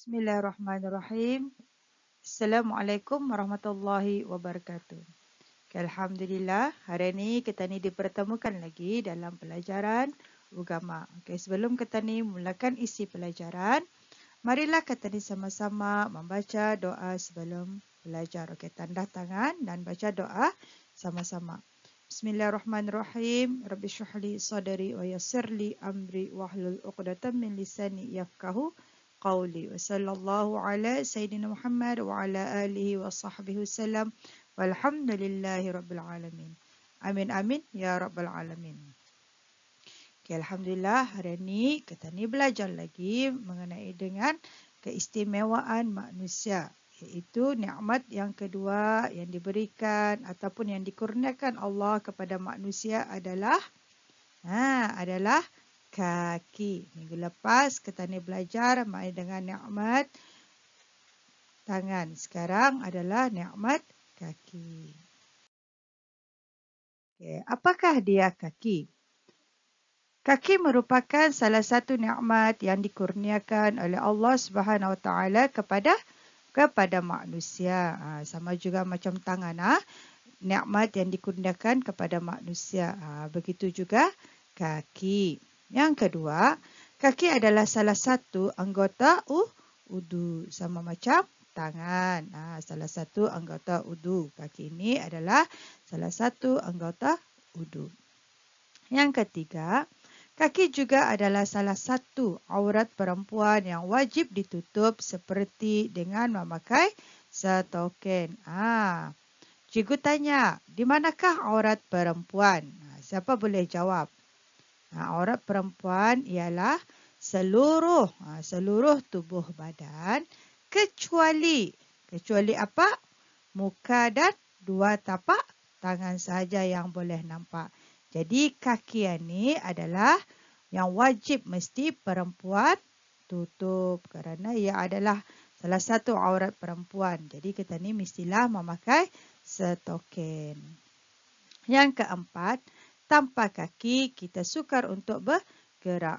Bismillahirrahmanirrahim. Assalamualaikum warahmatullahi wabarakatuh. Okay, Alhamdulillah, hari ini kita ni dipertemukan lagi dalam pelajaran agama. Okay, sebelum kita ni mulakan isi pelajaran, marilah kita ni sama-sama membaca doa sebelum belajar. Okay, tanda tangan dan baca doa sama-sama. Bismillahirrahmanirrahim. Rabbi syrahli sadri wa yassirli amri wahlul 'uqdatam min lisani yafqahu qawli. Wa sallallahu ala sayyidina Muhammad wa ala alihi wa sahbihi wasallam. Walhamdulillahi rabbil alamin. Amin amin ya rabbal alamin. Okay, alhamdulillah hari ini kita ni belajar lagi mengenai dengan keistimewaan manusia, iaitu nikmat yang kedua yang diberikan ataupun yang dikurniakan Allah kepada manusia adalah kaki. Minggu lepas kita ni belajar mengenai dengan nikmat tangan. Sekarang adalah nikmat kaki. Okay, apakah dia kaki? Kaki merupakan salah satu nikmat yang dikurniakan oleh Allah Subhanahu Wa Taala kepada manusia. Sama juga macam tangan, nikmat yang dikurniakan kepada manusia. Begitu juga kaki. Yang kedua, kaki adalah salah satu anggota wudu, sama macam tangan. Salah satu anggota wudu. Kaki ini adalah salah satu anggota wudu. Yang ketiga, kaki juga adalah salah satu aurat perempuan yang wajib ditutup seperti dengan memakai stokin. Cikgu tanya, di manakah aurat perempuan? Siapa boleh jawab? Aurat perempuan ialah seluruh tubuh badan kecuali apa? Muka dan dua tapak tangan sahaja yang boleh nampak. Jadi kaki ini adalah yang wajib mesti perempuan tutup kerana ia adalah salah satu aurat perempuan. Jadi kita ni mestilah memakai stokin. Yang keempat, tanpa kaki kita sukar untuk bergerak.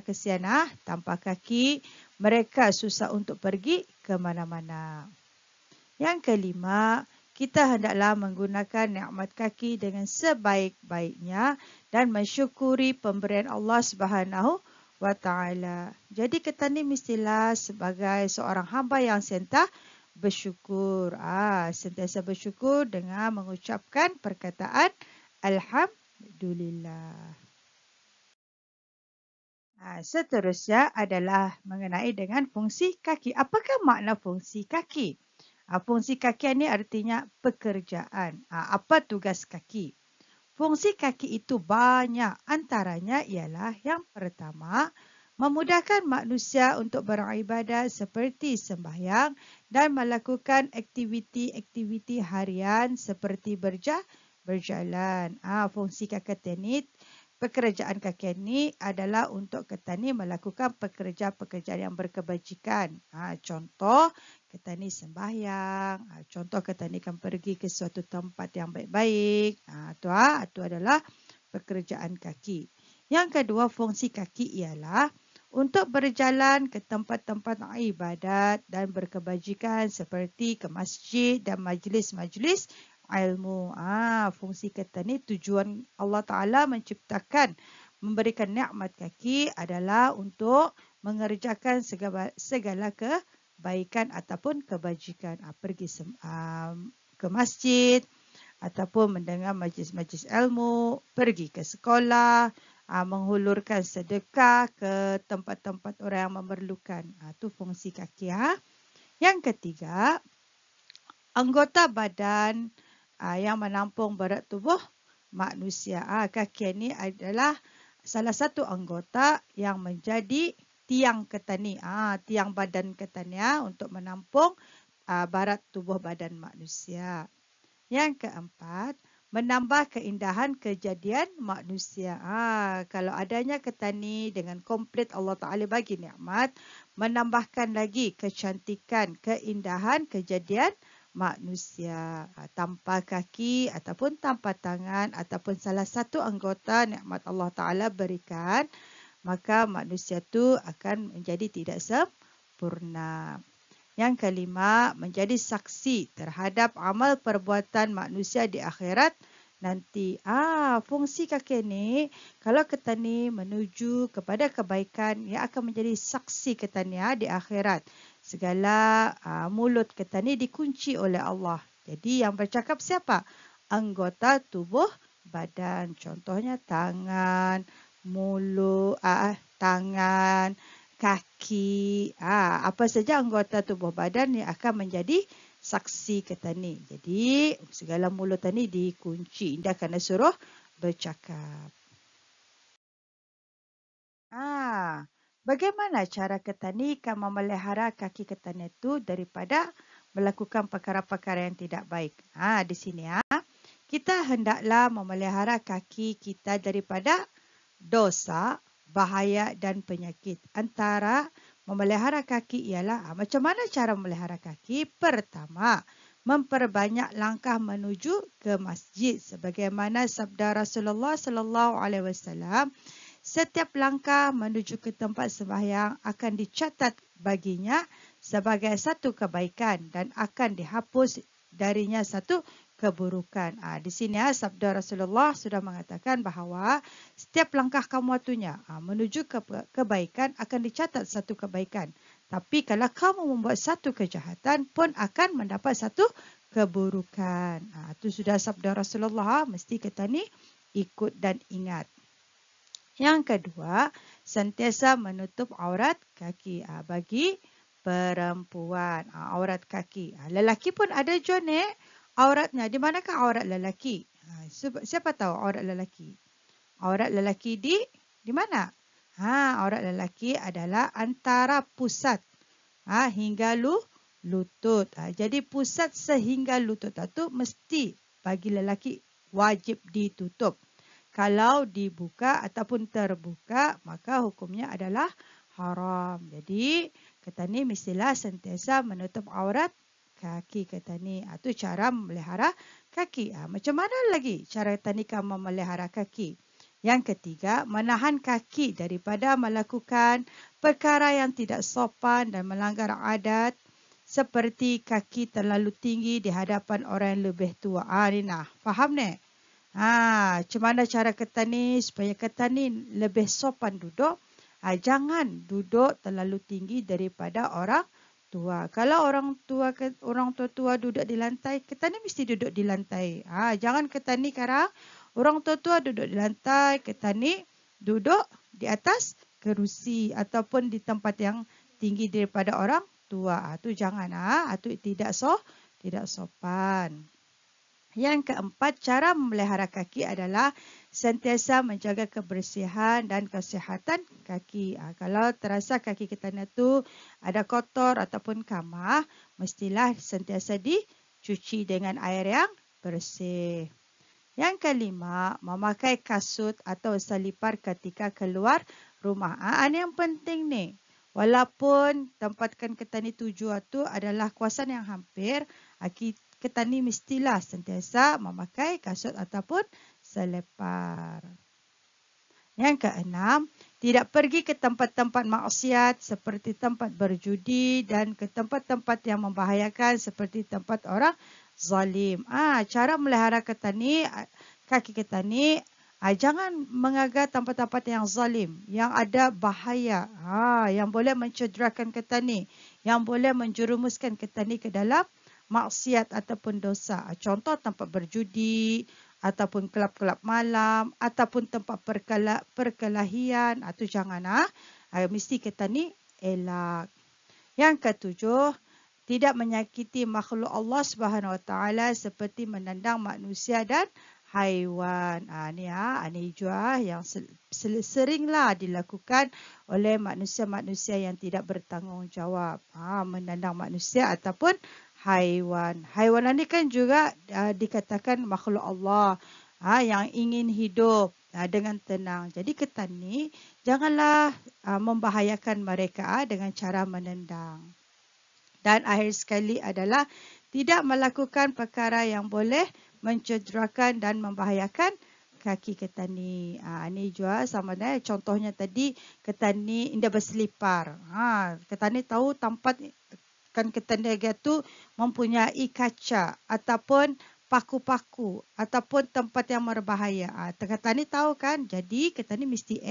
Kesian tanpa kaki mereka susah untuk pergi ke mana-mana. Yang kelima, kita hendaklah menggunakan nikmat kaki dengan sebaik-baiknya dan mensyukuri pemberian Allah Subhanahu Wa Taala. Jadi kita ni mestilah sebagai seorang hamba yang bersyukur. Sentiasa bersyukur dengan mengucapkan perkataan Alhamdulillah. Seterusnya adalah mengenai dengan fungsi kaki. Apakah makna fungsi kaki? Fungsi kaki ini artinya pekerjaan. Apa tugas kaki? Fungsi kaki itu banyak. Antaranya ialah yang pertama, memudahkan manusia untuk beribadat seperti sembahyang dan melakukan aktiviti-aktiviti harian seperti berjalan. Fungsi kaki ini, pekerjaan kaki ini adalah untuk kita ni melakukan pekerjaan yang berkebajikan. Contoh, kita ni sembahyang. Contoh, kita ni kan pergi ke suatu tempat yang baik-baik. Itu adalah pekerjaan kaki. Yang kedua, fungsi kaki ialah untuk berjalan ke tempat-tempat ibadat dan berkebajikan seperti ke masjid dan majlis-majlis ilmu. Fungsi kita ni, tujuan Allah Ta'ala menciptakan, memberikan nikmat kaki adalah untuk mengerjakan segala kebaikan ataupun kebajikan. Pergi ke masjid ataupun mendengar majlis-majlis ilmu, pergi ke sekolah, menghulurkan sedekah ke tempat-tempat orang yang memerlukan. Itu fungsi kaki. Yang ketiga, anggota badan yang menampung berat tubuh manusia. Kaki ini adalah salah satu anggota yang menjadi tiang kita ni, tiang badan kita ni untuk menampung berat tubuh badan manusia. Yang keempat, menambah keindahan kejadian manusia. Kalau adanya kita ni dengan komplit Allah Ta'ala bagi nikmat, menambahkan lagi kecantikan, keindahan kejadian manusia. Tanpa kaki ataupun tanpa tangan ataupun salah satu anggota nikmat Allah Ta'ala berikan, maka manusia tu akan menjadi tidak sempurna. sempurna. Yang kelima, menjadi saksi terhadap amal perbuatan manusia di akhirat nanti. Fungsi kaki ni, kalau kita ni menuju kepada kebaikan, ia akan menjadi saksi kita ni di akhirat. Segala mulut kita ni dikunci oleh Allah. Jadi yang bercakap siapa? Anggota tubuh badan. Contohnya tangan, mulut, tangan, kaki, apa saja anggota tubuh badan yang akan menjadi saksi kita ni. Jadi segala mulut ni dikunci. Dia kena suruh bercakap. Bagaimana cara kita ni kan memelihara kaki kita ni tu daripada melakukan perkara-perkara yang tidak baik. Di sini kita hendaklah memelihara kaki kita daripada dosa, bahaya dan penyakit. Antara memelihara kaki ialah macam mana cara memelihara kaki? Pertama, memperbanyak langkah menuju ke masjid sebagaimana sabda Rasulullah sallallahu alaihi wasallam, setiap langkah menuju ke tempat sembahyang akan dicatat baginya sebagai satu kebaikan dan akan dihapus darinya satu keburukan. Di sini sabda Rasulullah sudah mengatakan bahawa setiap langkah kamu atunya menuju ke kebaikan akan dicatat satu kebaikan. Tapi kalau kamu membuat satu kejahatan pun akan mendapat satu keburukan. Itu sudah sabda Rasulullah, mesti kita ni ikut dan ingat. Yang kedua, sentiasa menutup aurat kaki bagi perempuan. Aurat kaki. Lelaki pun ada John auratnya. Di manakah aurat lelaki? Siapa tahu aurat lelaki? Aurat lelaki di mana? Aurat lelaki adalah antara pusat hingga lutut. Jadi pusat sehingga lutut itu mesti bagi lelaki wajib ditutup. Kalau dibuka ataupun terbuka, maka hukumnya adalah haram. Jadi kita ni mestilah sentiasa menutup aurat kaki kita ni. Itu cara memelihara kaki. Macam mana lagi cara kita ni memelihara kaki? Yang ketiga, menahan kaki daripada melakukan perkara yang tidak sopan dan melanggar adat. Seperti kaki terlalu tinggi di hadapan orang yang lebih tua. Faham ni? Macam mana cara kita ni supaya kita ni lebih sopan duduk? Jangan duduk terlalu tinggi daripada orang tua. Kalau orang tua duduk di lantai, kita ni mesti duduk di lantai. Jangan kita ni sekarang orang tua duduk di lantai, kita ni duduk di atas kerusi ataupun di tempat yang tinggi daripada orang tua. Itu jangan. Itu tidak sopan. Yang keempat, cara memelihara kaki adalah sentiasa menjaga kebersihan dan kesihatan kaki. Kalau terasa kaki kita itu ada kotor ataupun kamah, mestilah sentiasa dicuci dengan air yang bersih. Yang kelima, memakai kasut atau selipar ketika keluar rumah. Ini yang penting ni. Walaupun tempatkan kita ni tuju itu adalah kawasan yang hampir, kita ni mestilah sentiasa memakai kasut ataupun selipar. Yang keenam, tidak pergi ke tempat-tempat maksiat seperti tempat berjudi dan ke tempat-tempat yang membahayakan seperti tempat orang zalim. Cara melihara kaki kita ni, jangan mengagar tempat-tempat yang zalim, yang ada bahaya, yang boleh mencederakan kita ni, yang boleh menjerumuskan kita ni ke dalam maksiat ataupun dosa. Contoh tempat berjudi ataupun kelab-kelab malam ataupun tempat perkelahian. Itu jangan. Mesti kita ni elak. Yang ketujuh, tidak menyakiti makhluk Allah Subhanahu Wa Taala seperti menendang manusia dan haiwan. Ini juga yang seringlah dilakukan oleh manusia-manusia yang tidak bertanggungjawab. Menendang manusia ataupun haiwan. Haiwan ini kan juga dikatakan makhluk Allah yang ingin hidup dengan tenang. Jadi kita ni janganlah membahayakan mereka dengan cara menendang. Dan akhir sekali adalah tidak melakukan perkara yang boleh mencederakan dan membahayakan kaki ketani. Ini juga sama dengan contohnya tadi ketani indah berselipar. Ketani tahu tempat kan ketani itu mempunyai kaca ataupun paku-paku ataupun tempat yang berbahaya. Ketani tahu kan, jadi ketani mesti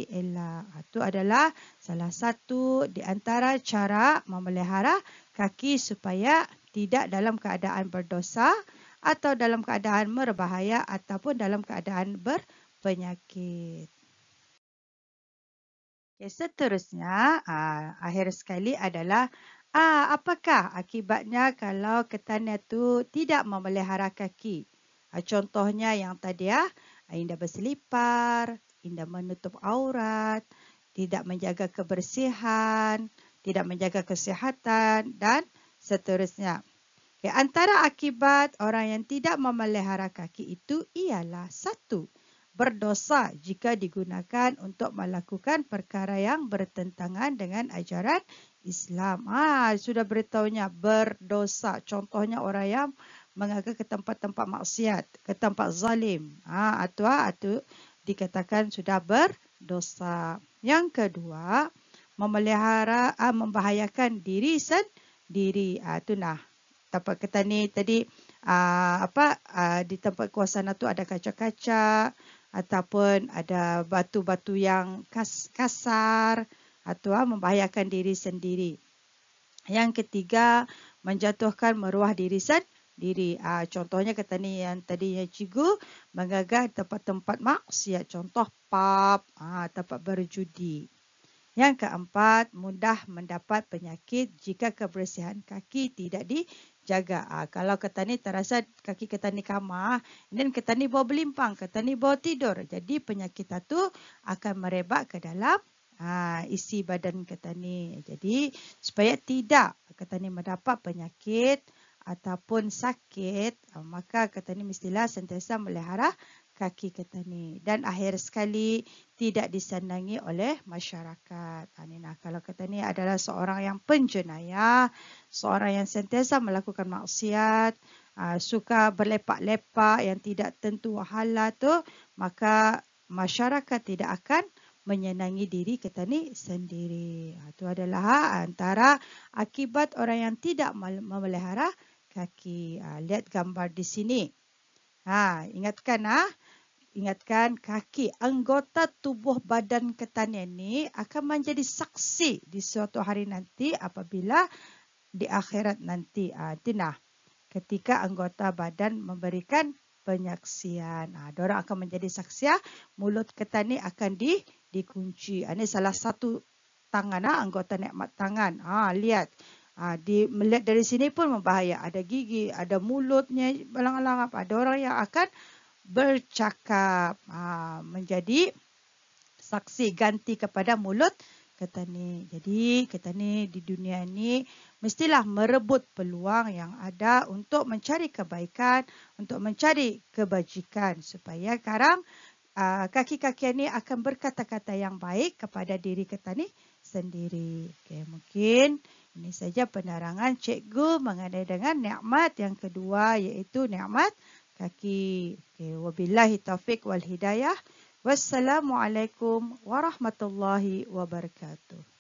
elak. Itu adalah salah satu di antara cara memelihara kaki supaya tidak dalam keadaan berdosa atau dalam keadaan berbahaya ataupun dalam keadaan berpenyakit. Okay, seterusnya, akhir sekali adalah apakah akibatnya kalau ketani itu tidak memelihara kaki? Contohnya yang tadi indah berselipar, indah menutup aurat, tidak menjaga kebersihan, tidak menjaga kesihatan dan seterusnya. Okay, antara akibat orang yang tidak memelihara kaki itu ialah satu, berdosa jika digunakan untuk melakukan perkara yang bertentangan dengan ajaran Islam. Sudah beritahunya berdosa. Contohnya orang yang mengaga ke tempat-tempat maksiat, ke tempat zalim. Atau dikatakan sudah berdosa. Yang kedua, memelihara membahayakan diri sendiri. Itu tempat ketani tadi di tempat kawasan itu ada kaca-kaca ataupun ada batu-batu yang kasar atau membahayakan diri sendiri. Yang ketiga, menjatuhkan maruah diri sendiri. Contohnya ketani yang tadinya cikgu mengagar tempat-tempat maksiat, contoh pub, tempat berjudi. Yang keempat, mudah mendapat penyakit jika kebersihan kaki tidak dijaga. Kalau ketani terasa kaki ketani kamar, dan ketani bawa belimpang, ketani bawa tidur. Jadi penyakit itu akan merebak ke dalam isi badan ketani. Jadi supaya tidak ketani mendapat penyakit ataupun sakit, maka ketani mestilah sentiasa melihara kaki ketani. Dan akhir sekali, tidak disenangi oleh masyarakat. Kalau ketani adalah seorang yang penjenayah, seorang yang sentiasa melakukan maksiat, suka berlepak-lepak yang tidak tentu halal tu, maka masyarakat tidak akan menyenangi diri ketani sendiri. Itu adalah antara akibat orang yang tidak memelihara kaki. Lihat gambar di sini. Ingatkan kaki, anggota tubuh badan ketani ini akan menjadi saksi di suatu hari nanti apabila di akhirat nanti. Ketika anggota badan memberikan penyaksian. Diorang akan menjadi saksi. Mulut ketani akan dikunci. Ini salah satu tangan, anggota nikmat tangan. Lihat. Melihat dari sini pun membahaya. Ada gigi, ada mulutnya, belang-belang apa. Ada orang yang akan bercakap, menjadi saksi ganti kepada mulut ketani. Jadi ketani di dunia ini mestilah merebut peluang yang ada untuk mencari kebaikan, untuk mencari kebajikan. Supaya sekarang kaki-kaki ini akan berkata-kata yang baik kepada diri ketani sendiri. Mungkin ini saja penerangan cikgu mengenai dengan nikmat yang kedua, iaitu nikmat kaki. Wabillahi taufiq wal hidayah. Wassalamualaikum warahmatullahi wabarakatuh.